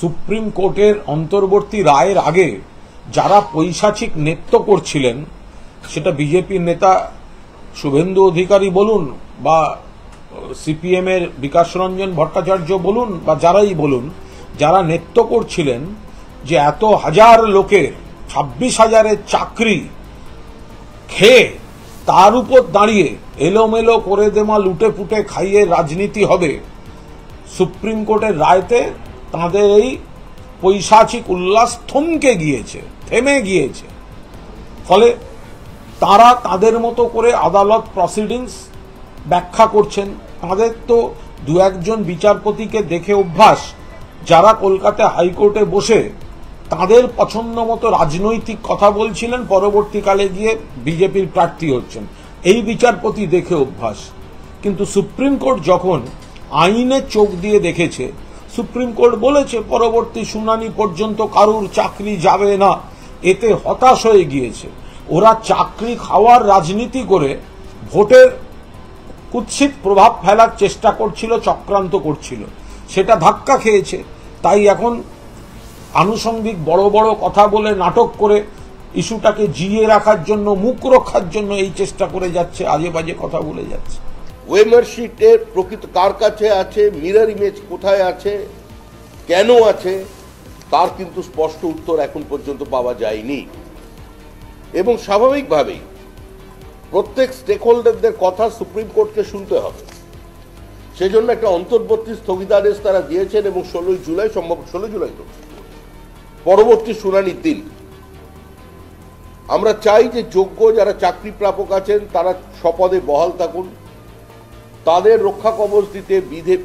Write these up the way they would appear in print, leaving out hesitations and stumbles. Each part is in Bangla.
সুপ্রিম কোর্টের অন্তর্বর্তী রায়ের আগে যারা পৈশাচিক নৃত্য করছিলেন, সেটা বিজেপির নেতা শুভেন্দু অধিকারী বলুন বা সিপিএম এর বিকাশ রঞ্জন ভট্টাচার্য বলুন বা যারাই বলুন, যারা নৃত্য করছিলেন যে এত হাজার লোকের 26,000-এর চাকরি খেয়ে তার উপর দাঁড়িয়ে এলোমেলো করে দেওয়া লুটে পুটে খাইয়ে রাজনীতি হবে, সুপ্রিম কোর্টের রায়তে তাদের এই পৈশাচিক উল্লাস থেমে গিয়েছে। ফলে তারা তাদের মতো করে আদালত প্রসিডিংস ব্যাখ্যা করছেন। তাদের তো দু একজন বিচারপতিকে দেখে অভ্যাস, যারা কলকাতা হাইকোর্টে বসে তাদের পছন্দ মতো রাজনৈতিক কথা বলছিলেন, পরবর্তীকালে গিয়ে বিজেপির প্রার্থী হচ্ছেন। এই বিচারপতি দেখে অভ্যাস। কিন্তু সুপ্রিম কোর্ট যখন আইনে চোখ দিয়ে দেখেছে, সুপ্রিম কোর্ট বলেছে পরবর্তী শুনানি পর্যন্ত কারুর চাকরি যাবে না, এতে হতাশ হয়ে গিয়েছে। ওরা চাকরি খাওয়ার রাজনীতি করে ভোটের কুৎসিত প্রভাব ফেলার চেষ্টা করছিল, চক্রান্ত করছিল, সেটা ধাক্কা খেয়েছে। তাই এখন আনুষঙ্গিক বড় বড় কথা বলে নাটক করে ইস্যুটাকে জিয়ে রাখার জন্য, মুখ রক্ষার জন্য এই চেষ্টা করে যাচ্ছে, আজে বাজে কথা বলে যাচ্ছে। ওয়েমার শিটের প্রকৃত কার কাছে আছে, মিরর ইমেজ কোথায় আছে, কেন আছে, তার কিন্তু স্পষ্ট উত্তর এখন পর্যন্ত পাওয়া যায়নি। এবং স্বাভাবিকভাবেই প্রত্যেক স্টেক হোল্ডারদের কথা সুপ্রিম কোর্টকে শুনতে হবে। সেজন্য একটা অন্তর্বর্তী স্থগিতাদেশ তারা দিয়েছেন এবং 16 জুলাই, সম্ভব 16 জুলাই তো পরবর্তী শুনানির দিন। আমরা চাই যে যোগ্য যারা চাকরি প্রাপক আছেন তারা স্বপদে বহাল থাকুন, তাদের রক্ষা কবচ দিতে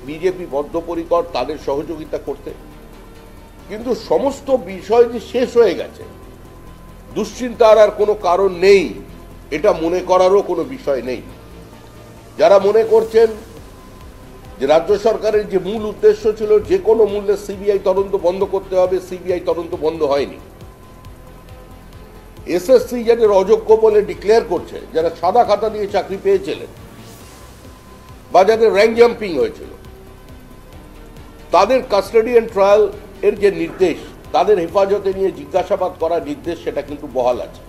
বিজেপি বদ্ধপরিকর, তাদের সহযোগিতা করতে। কিন্তু সমস্ত বিষয় যে শেষ হয়ে গেছে, দুশ্চিন্তার আর কোনো কারণ নেই, এটা মনে করারও কোনো বিষয় নেই। যারা মনে করছেন যে রাজ্য সরকারের যে মূল উদ্দেশ্য ছিল যে কোনো মূল্যে সিবিআই তদন্ত বন্ধ করতে হবে, সিবিআই তদন্ত বন্ধ হয়নি। এসএসসি যাদের অযোগ্য বলে ডিক্লেয়ার করছে, যারা সাদা খাতা দিয়ে চাকরি পেয়েছিলেন বা যাদের র্যাঙ্ক জাম্পিং হয়েছিল, তাদের কাস্টাডি অ্যান্ড ট্রায়াল এর যে নির্দেশ, তাদের হেফাজতে নিয়ে জিজ্ঞাসাবাদ করার নির্দেশ, সেটা কিন্তু বহাল আছে।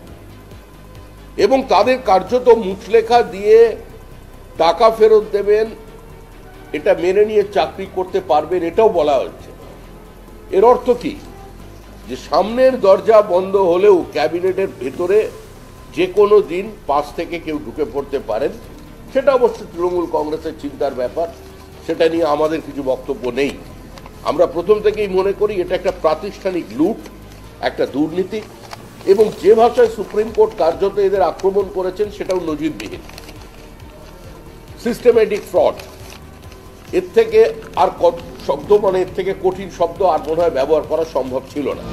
এবং তাদের কার্যত মুচলেখা দিয়ে টাকা ফেরত দেবেন, এটা মেনে নিয়ে চাকরি করতে পারবেন, এটাও বলা হচ্ছে। এর অর্থ কি? যে সামনের দরজা বন্ধ হলেও ক্যাবিনেটের ভেতরে যে কোনো দিন পাশ থেকে কেউ ঢুকে পড়তে পারেন। সেটা অবশ্য তৃণমূল কংগ্রেসের চিন্তার ব্যাপার, সেটা নিয়ে আমাদের কিছু বক্তব্য নেই। আমরা প্রথম থেকেই মনে করি এটা একটা প্রাতিষ্ঠানিক লুট, একটা দুর্নীতি, এবং যে ভাষায় সুপ্রিম কোর্ট কার্যত এদের আক্রমণ করেছেন সেটাও নজিরবিহীন, সিস্টেমেটিক ফ্রড। এর থেকে আর শব্দ, মানে এর থেকে কঠিন শব্দ আর মনে হয় ব্যবহার করা সম্ভব ছিল না।